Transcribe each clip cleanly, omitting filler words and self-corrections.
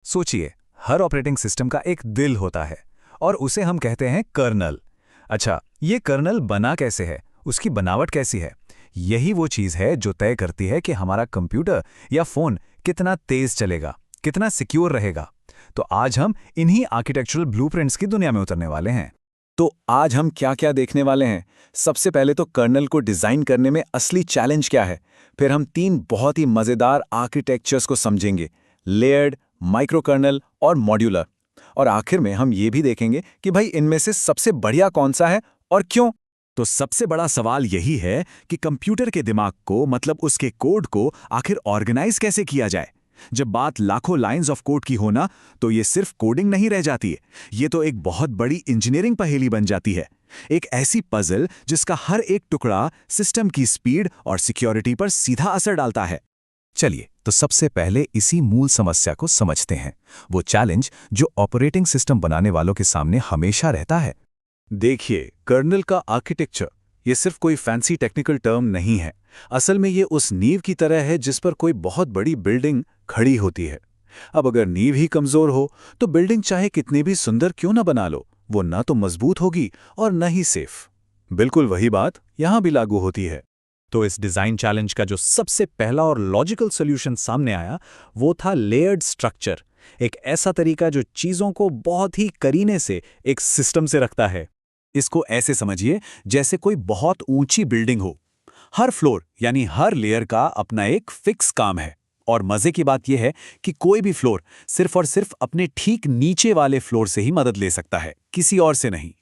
सोचिए, हर operating system का एक दिल होता है और उसे हम कहते हैं कर्नल। अच्छा, ये कर्नल बना कैसे है, उसकी बनावट कैसी है? यही वो चीज़ है जो तय करती है कि हमारा कंप्यूटर या फ़ोन कितना तेज़ चलेगा, कितना सिक्योर रहेगा। तो आज हम इन्हीं आर्किटेक्चरल ब्लूप्रिंट्स की दुनिया में उतरने वाले हैं। तो आज हम क्या क्या देखने वाले हैं? सबसे पहले तो कर्नल को डिजाइन करने में असली चैलेंज क्या है। फिर हम तीन बहुत ही मजेदार आर्किटेक्चर्स को समझेंगे, लेयर्ड, माइक्रो कर्नल और मॉड्यूलर। और आखिर में हम ये भी देखेंगे कि भाई इनमें से सबसे बढ़िया कौन सा है और क्यों। तो सबसे बड़ा सवाल यही है कि कंप्यूटर के दिमाग को, मतलब उसके कोड को आखिर ऑर्गेनाइज कैसे किया जाए। जब बात लाखों लाइंस ऑफ कोड की हो ना, तो ये सिर्फ कोडिंग नहीं रह जाती है, ये तो एक बहुत बड़ी इंजीनियरिंग पहेली बन जाती है। एक ऐसी पजल जिसका हर एक टुकड़ा सिस्टम की स्पीड और सिक्योरिटी पर सीधा असर डालता है। चलिए, तो सबसे पहले इसी मूल समस्या को समझते हैं, वो चैलेंज जो ऑपरेटिंग सिस्टम बनाने वालों के सामने हमेशा रहता है। देखिए, कर्नल का आर्किटेक्चर ये सिर्फ कोई फैंसी टेक्निकल टर्म नहीं है। असल में ये उस नींव की तरह है जिस पर कोई बहुत बड़ी बिल्डिंग खड़ी होती है। अब अगर नींव ही कमजोर हो तो बिल्डिंग चाहे कितनी भी सुंदर क्यों ना बना लो, वो ना तो मजबूत होगी और न ही सेफ। बिल्कुल वही बात यहां भी लागू होती है। तो इस डिजाइन चैलेंज का जो सबसे पहला और लॉजिकल सॉल्यूशन सामने आया, वो था लेयर्ड स्ट्रक्चर। एक ऐसा तरीका जो चीजों को बहुत ही करीने से एक सिस्टम से रखता है। इसको ऐसे समझिए जैसे कोई बहुत ऊंची बिल्डिंग हो। हर फ्लोर यानी हर लेयर का अपना एक फिक्स काम है। और मजे की बात यह है कि कोई भी फ्लोर सिर्फ और सिर्फ अपने ठीक नीचे वाले फ्लोर से ही मदद ले सकता है, किसी और से नहीं।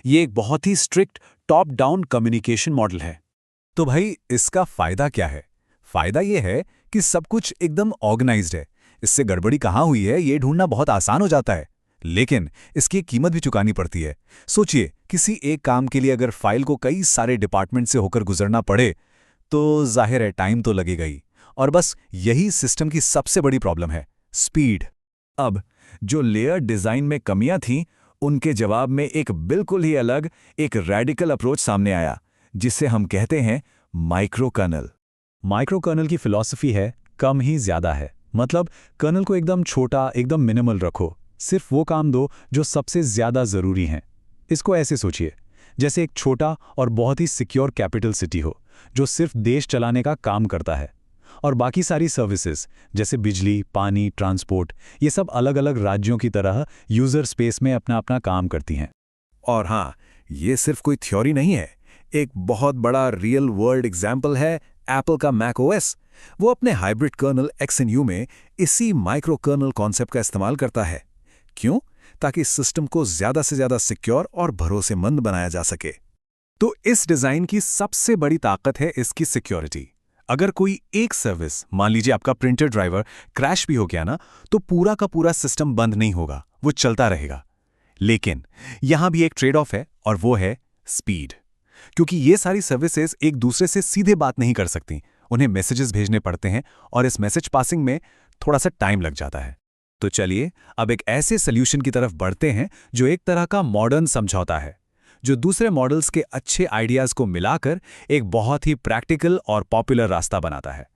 ये एक बहुत ही strict top down communication model है। तो भाई, इसका फायदा क्या है? फायदा ये है कि सब कुछ एकदम ऑर्गेनाइज्ड है। इससे गड़बड़ी कहाँ हुई है ये ढूंढना बहुत आसान हो जाता है। लेकिन इसकी एक कीमत भी चुकानी पड़ती है। सोचिए, किसी एक काम के लिए अगर फाइल को कई सारे डिपार्टमेंट से होकर गुजरना पड़े, तो जाहिर है टाइम तो लगेगा ही। और बस यही सिस्टम की सबसे बड़ी प्रॉब्लम है, स्पीड। अब जो लेयर डिजाइन में कमियां थीं, उनके जवाब में एक बिल्कुल ही अलग, एक रैडिकल अप्रोच सामने आया, जिसे हम कहते हैं माइक्रो कर्नल। माइक्रो कर्नल की फिलॉसफी है कम ही ज्यादा है। मतलब कर्नल को एकदम छोटा, एकदम मिनिमल रखो, सिर्फ वो काम दो जो सबसे ज्यादा जरूरी हैं। इसको ऐसे सोचिए, जैसे एक छोटा और बहुत ही सिक्योर कैपिटल सिटी हो, जो सिर्फ देश चलाने का काम करता है, और बाकी सारी सर्विसेज जैसे बिजली, पानी, ट्रांसपोर्ट, ये सब अलग अलग राज्यों की तरह यूजर स्पेस में अपना अपना काम करती हैं। और हाँ, ये सिर्फ कोई थ्योरी नहीं है। एक बहुत बड़ा रियल वर्ल्ड एग्जाम्पल है एप्पल का मैक ओएस। वो अपने हाइब्रिड कर्नल XNU में इसी माइक्रो कर्नल कॉन्सेप्ट का इस्तेमाल करता है। क्यों? ताकि सिस्टम को ज्यादा से ज्यादा सिक्योर और भरोसेमंद बनाया जा सके। तो इस डिजाइन की सबसे बड़ी ताकत है इसकी सिक्योरिटी। अगर कोई एक सर्विस, मान लीजिए आपका प्रिंटर ड्राइवर, क्रैश भी हो गया ना, तो पूरा का पूरा सिस्टम बंद नहीं होगा, वो चलता रहेगा। लेकिन यहां भी एक ट्रेड ऑफ है, और वो है स्पीड। क्योंकि ये सारी सर्विसेज एक दूसरे से सीधे बात नहीं कर सकती, उन्हें मैसेजेस भेजने पड़ते हैं, और इस मैसेज पासिंग में थोड़ा सा टाइम लग जाता है। तो चलिए अब एक ऐसे सॉल्यूशन की तरफ बढ़ते हैं जो एक तरह का मॉडर्न समझौता है, जो दूसरे मॉडल्स के अच्छे आइडियाज को मिलाकर एक बहुत ही प्रैक्टिकल और पॉपुलर रास्ता बनाता है।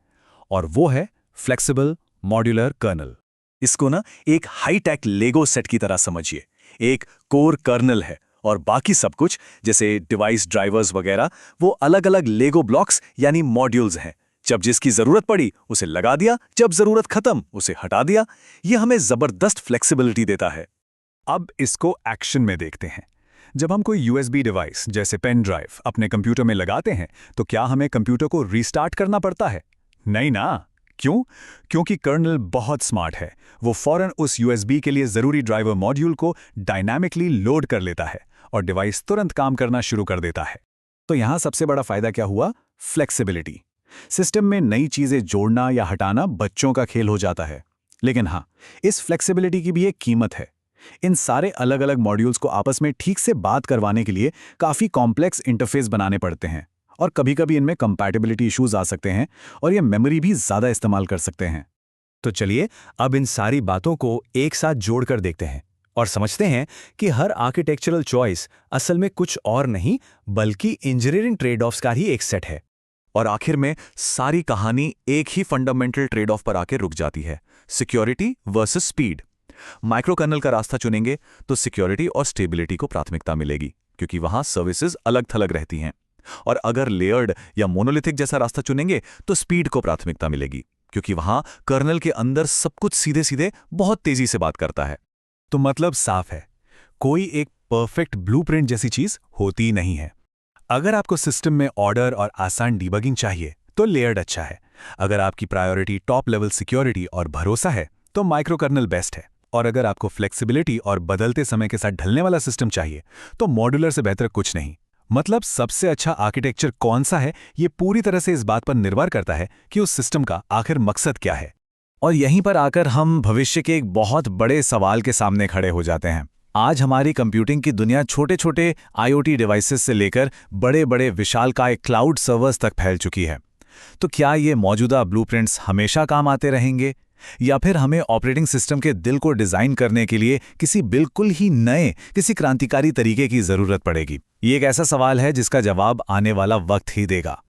और वो है फ्लेक्सिबल मॉड्यूलर कर्नल। इसको ना एक हाईटेक लेगो सेट की तरह समझिए। एक कोर कर्नल है और बाकी सब कुछ जैसे डिवाइस, ड्राइवर्स वगैरह, वो अलग अलग लेगो ब्लॉक्स यानी मॉड्यूल्स हैं। जब जिसकी जरूरत पड़ी उसे लगा दिया, जब जरूरत खत्म उसे हटा दिया। ये हमें जबरदस्त फ्लेक्सिबिलिटी देता है। अब इसको एक्शन में देखते हैं। जब हम कोई USB डिवाइस जैसे पेन ड्राइव अपने कंप्यूटर में लगाते हैं, तो क्या हमें कंप्यूटर को रीस्टार्ट करना पड़ता है? नहीं ना। क्यों? क्योंकि कर्नल बहुत स्मार्ट है। वो फौरन उस USB के लिए जरूरी ड्राइवर मॉड्यूल को डायनामिकली लोड कर लेता है और डिवाइस तुरंत काम करना शुरू कर देता है। तो यहां सबसे बड़ा फायदा क्या हुआ? फ्लेक्सिबिलिटी। सिस्टम में नई चीजें जोड़ना या हटाना बच्चों का खेल हो जाता है। लेकिन हाँ, इस फ्लेक्सिबिलिटी की भी एक कीमत है। इन सारे अलग अलग मॉड्यूल्स को आपस में ठीक से बात करवाने के लिए काफी कॉम्प्लेक्स इंटरफेस बनाने पड़ते हैं, और कभी-कभी इनमें कंपैटिबिलिटी इश्यूज आ सकते हैं, और ये मेमोरी भी ज्यादा इस्तेमाल कर सकते हैं। तो चलिए अब इन सारी बातों को एक साथ जोड़कर देखते हैं और समझते हैं कि हर आर्किटेक्चरल चॉइस असल में कुछ और नहीं बल्कि इंजीनियरिंग ट्रेड ऑफ्स का ही एक सेट है। और आखिर में सारी कहानी एक ही फंडामेंटल ट्रेड ऑफ पर आके रुक जाती है, security versus speed. Micro kernel का रास्ता चुनेंगे तो सिक्योरिटी और स्टेबिलिटी को प्राथमिकता मिलेगी, क्योंकि वहां सर्विसेज अलग थलग रहती हैं। और अगर लेयर्ड या मोनोलिथिक जैसा रास्ता चुनेंगे तो स्पीड को प्राथमिकता मिलेगी, क्योंकि वहां कर्नल के अंदर सब कुछ सीधे सीधे बहुत तेजी से बात करता है। तो मतलब साफ है, कोई एक परफेक्ट ब्लूप्रिंट जैसी चीज होती नहीं है। अगर आपको सिस्टम में ऑर्डर और आसान डीबगिंग चाहिए तो लेयर्ड अच्छा है। अगर आपकी प्रायोरिटी टॉप लेवल सिक्योरिटी और भरोसा है तो माइक्रो कर्नल बेस्ट है। और अगर आपको फ्लेक्सिबिलिटी और बदलते समय के साथ ढलने वाला सिस्टम चाहिए तो मॉड्यूलर से बेहतर कुछ नहीं। मतलब सबसे अच्छा आर्किटेक्चर कौन सा है, ये पूरी तरह से इस बात पर निर्भर करता है कि उस सिस्टम का आखिर मकसद क्या है। और यहीं पर आकर हम भविष्य के एक बहुत बड़े सवाल के सामने खड़े हो जाते हैं। आज हमारी कंप्यूटिंग की दुनिया छोटे छोटे IoT डिवाइसेस से लेकर बड़े बड़े विशालकाय क्लाउड सर्वर्स तक फैल चुकी है। तो क्या ये मौजूदा ब्लूप्रिंट्स हमेशा काम आते रहेंगे, या फिर हमें ऑपरेटिंग सिस्टम के दिल को डिजाइन करने के लिए किसी बिल्कुल ही नए, किसी क्रांतिकारी तरीके की जरूरत पड़ेगी? ये एक ऐसा सवाल है जिसका जवाब आने वाला वक्त ही देगा।